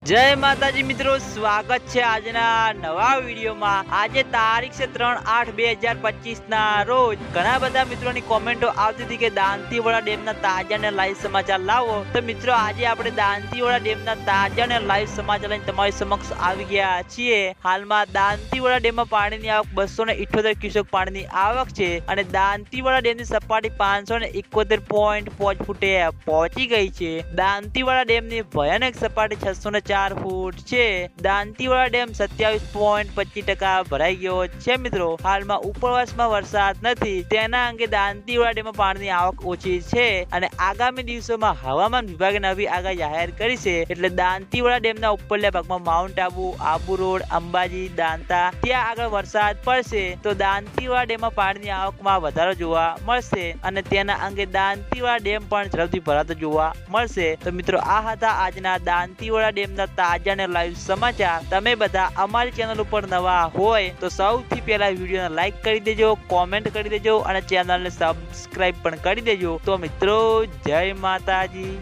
જય માતાજી મિત્રો, સ્વાગત છે આજના નવા વિડીયોમાં। આજે તારીખ છે 3/8/2025 ના રોજ ઘણા બધા મિત્રોની કોમેન્ટો આવતી હતી કે દાંતીવાડા ડેમના તાજા અને લાઈવ સમાચાર લાવો। તો મિત્રો આજે આપણે દાંતીવાડા ડેમના તાજા અને લાઈવ સમાચાર લઈને તમારી સમક્ષ આવી ગયા છીએ। હાલમાં દાંતીવાડા ડેમમાં પાણીની આવક 278 ક્યુસેક પાણીની આવક છે અને દાંતીવાડા ડેમની સપાટી 571.5 ફૂટે પહોંચી ગઈ છે। દાંતીવાડા ડેમની ભયાનક સપાટી 604 ફૂટ છે। દાંતીવાડા ડેમ 27.25% ભરાઈ ગયો છે। મિત્રો હાલમાં ઉપરવાસમાં વરસાદ નથી, તેના અંગે દાંતીવાડા ડેમમાં પાણીની આવક ઓછી છે અને આગામી દિવસોમાં હવામાન વિભાગે નવી આગાહી જાહેર કરી છે। એટલે દાંતીવાડા ડેમના ઉપરલા ભાગમાં માઉન્ટ આબુ, આબુ રોડ, અંબાજી, દાંતા ત્યાં આગળ વરસાદ પડશે તો દાંતીવાડા ડેમમાં પાણીની આવકમાં વધારો જોવા મળશે અને તેના અંગે દાંતીવાડા ડેમ પણ ઝડપથી ભરાતો જોવા મળશે। તો મિત્રો આ હતા આજના દાંતીવાડા ડેમના તાજા અને લાઈવ સમાચાર। તમે બધા અમારી ચેનલ ઉપર નવા હોય તો સૌથી પહેલા વિડીયોને લાઈક કરી દેજો, કોમેન્ટ કરી દેજો અને ચેનલને સબસ્ક્રાઇબ પણ કરી દેજો। તો મિત્રો જય માતાજી।